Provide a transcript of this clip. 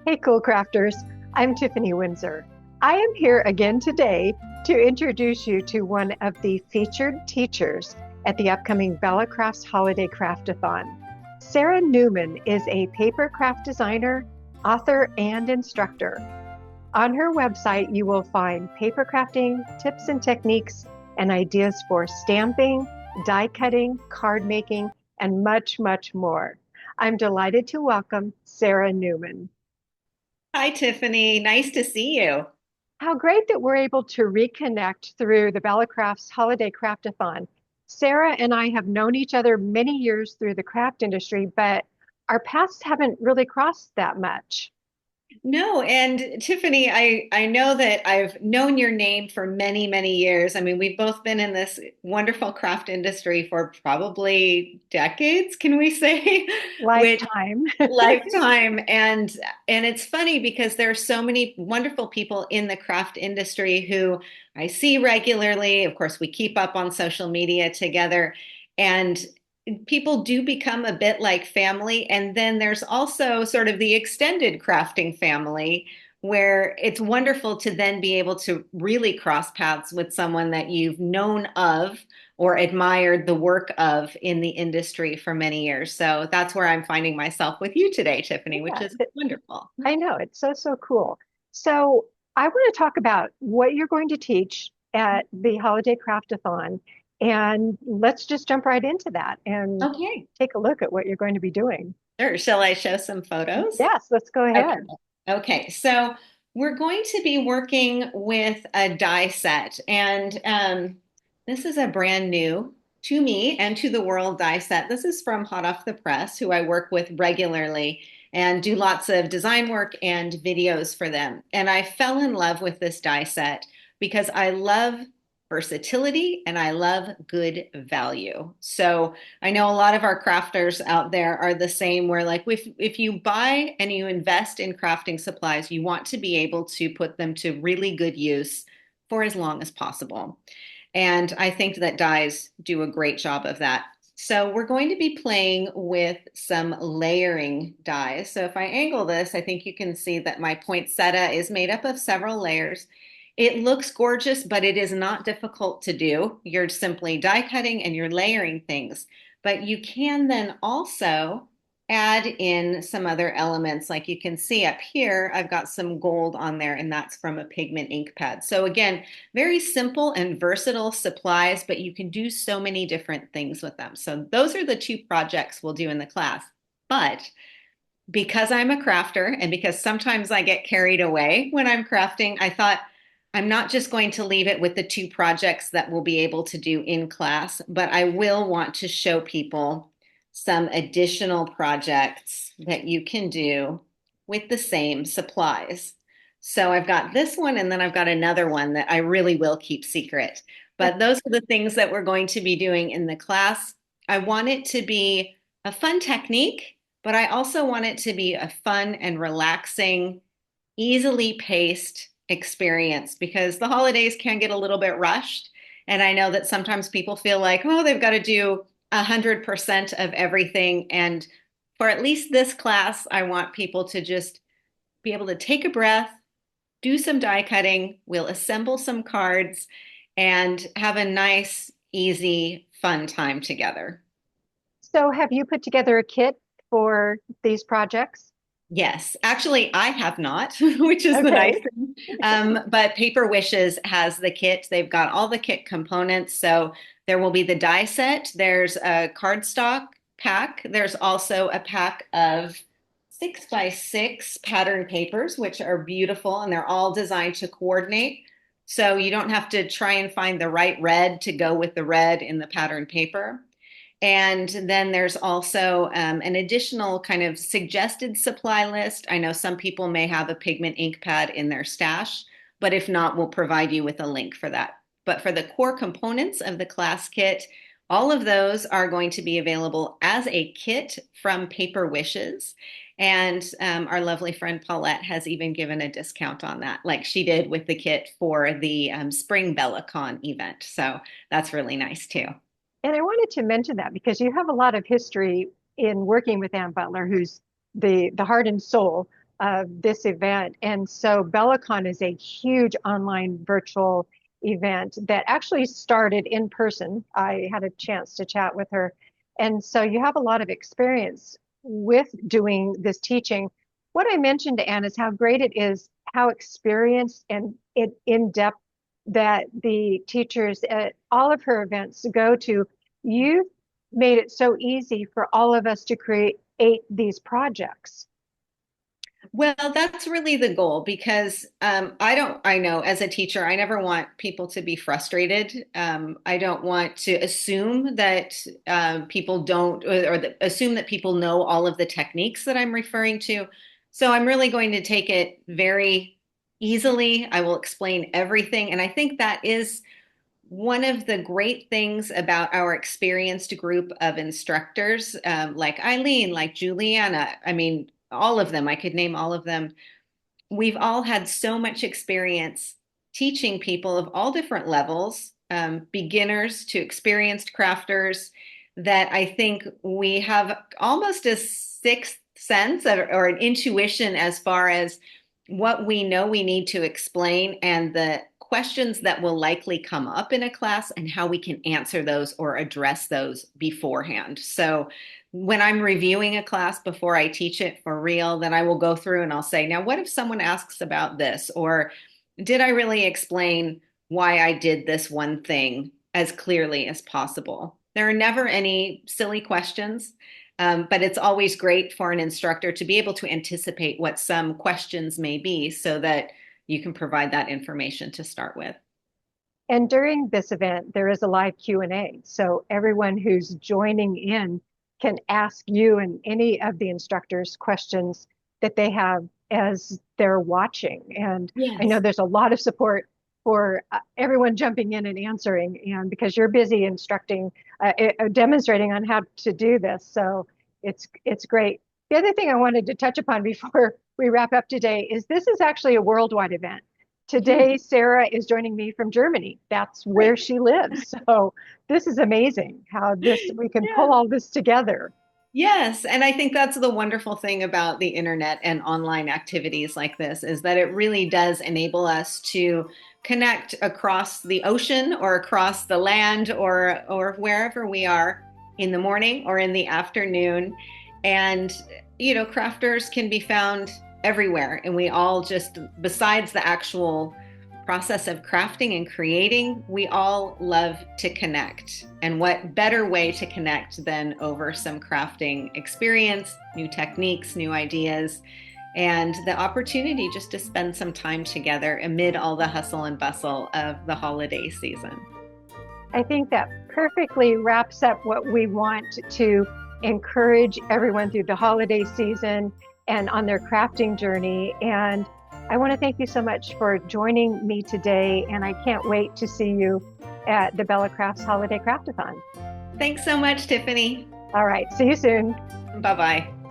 Hey, cool crafters. I'm Tiffany Windsor. I am here again today to introduce you to one of the featured teachers at the upcoming Bella Crafts Holiday Craft-a-Thon. Sara Naumann is a paper craft designer, author, and instructor. On her website, you will find paper crafting, tips and techniques, and ideas for stamping, die cutting, card making, and much, much more. I'm delighted to welcome Sara Naumann. Hi, Tiffany. Nice to see you. How great that we're able to reconnect through the Bella Crafts Holiday Craft-a-Thon. Sara and I have known each other many years through the craft industry, but our paths haven't really crossed that much. No, and Tiffany, I know that I've known your name for many, many years. I mean, we've both been in this wonderful craft industry for probably decades, can we say? Which Lifetime. lifetime. And it's funny because there are so many wonderful people in the craft industry who I see regularly. Of course, we keep up on social media together. And people do become a bit like family. And then there's also sort of the extended crafting family where it's wonderful to then be able to really cross paths with someone that you've known of or admired the work of in the industry for many years. So that's where I'm finding myself with you today, Tiffany, which Yeah, is wonderful. I know. It's so, so cool. So I want to talk about what you're going to teach at the Holiday Craft-a-Thon. And let's just jump right into that and Okay, take a look at what you're going to be doing. sure. Shall I show some photos? Yes, let's go Okay. ahead. Okay. So we're going to be working with a die set, and this is a brand new to me and to the world die set. This is from Hot Off the Press, who I work with regularly and do lots of design work and videos for them. And I fell in love with this die set because I love versatility and I love good value. So I know a lot of our crafters out there are the same where like if you buy and you invest in crafting supplies, you want to be able to put them to really good use for as long as possible. And I think that dies do a great job of that. So we're going to be playing with some layering dies. So if I angle this, I think you can see that my poinsettia is made up of several layers. It looks gorgeous, but it is not difficult to do. You're simply die cutting and you're layering things. But you can then also add in some other elements. Like you can see up here, I've got some gold on there, and that's from a pigment ink pad. So again, very simple and versatile supplies, but you can do so many different things with them. So those are the two projects we'll do in the class. But because I'm a crafter and because sometimes I get carried away when I'm crafting, I thought I'm not just going to leave it with the two projects that we'll be able to do in class, but I will want to show people some additional projects that you can do with the same supplies. So I've got this one and then I've got another one that I really will keep secret. But those are the things that we're going to be doing in the class. I want it to be a fun technique, but I also want it to be a fun and relaxing, easily paced experience because the holidays can get a little bit rushed. And I know that sometimes people feel like, oh, they've got to do 100% of everything. And for at least this class, I want people to just be able to take a breath, do some die cutting, we'll assemble some cards, and have a nice, easy, fun time together. So have you put together a kit for these projects? Yes, actually, I have not, which is the nice Okay. thing. But Paper Wishes has the kit. They've got all the kit components. So there will be the die set. There's a cardstock pack. There's also a pack of 6x6 pattern papers, which are beautiful and they're all designed to coordinate. So you don't have to try and find the right red to go with the red in the pattern paper. And then there's also an additional kind of suggested supply list. I know some people may have a pigment ink pad in their stash, but if not, we'll provide you with a link for that. But for the core components of the class kit, all of those are going to be available as a kit from Paper Wishes. And our lovely friend Paulette has even given a discount on that, like she did with the kit for the Spring BellaCon event. So that's really nice too. And I wanted to mention that because you have a lot of history in working with Ann Butler, who's the heart and soul of this event. And so BellaCon is a huge online virtual event that actually started in person. I had a chance to chat with her. And so you have a lot of experience with doing this teaching. What I mentioned to Anne is how great it is, how experienced and in depth that the teachers at all of her events go to. You made it so easy for all of us to create these projects. Well, that's really the goal because I know as a teacher, I never want people to be frustrated. I don't want to assume that people don't, assume that people know all of the techniques that I'm referring to. So I'm really going to take it very easily. I will explain everything. And I think that is one of the great things about our experienced group of instructors, like Eileen, like Juliana, I mean, all of them, I could name all of them. We've all had so much experience teaching people of all different levels, beginners to experienced crafters, that I think we have almost a sixth sense or an intuition as far as what we know we need to explain and the questions that will likely come up in a class and how we can answer those or address those beforehand. So when I'm reviewing a class before I teach it for real, then I will go through and I'll say, now, what if someone asks about this? Or did I really explain why I did this one thing as clearly as possible? There are never any silly questions. But it's always great for an instructor to be able to anticipate what some questions may be so that you can provide that information to start with. And during this event, there is a live Q&A. So everyone who's joining in can ask you and any of the instructors questions that they have as they're watching. And I know Yes. there's a lot of support for everyone jumping in and answering, and because you're busy instructing, demonstrating on how to do this. So it's great. The other thing I wanted to touch upon before we wrap up today is this is actually a worldwide event. Today, Sara is joining me from Germany. That's where she lives. So this is amazing how we can pull Yeah. all this together. Yes, and I think that's the wonderful thing about the internet and online activities like this is that it really does enable us to connect across the ocean or across the land or wherever we are in the morning or in the afternoon. And crafters can be found everywhere, and we all just, besides the actual process of crafting and creating, we all love to connect. And what better way to connect than over some crafting experience, new techniques, new ideas, and the opportunity just to spend some time together amid all the hustle and bustle of the holiday season. I think that perfectly wraps up what we want to encourage everyone through the holiday season and on their crafting journey. And I want to thank you so much for joining me today. And I can't wait to see you at the Bella Crafts Holiday Craft-a-Thon. Thanks so much, Tiffany. All right. See you soon. Bye-bye.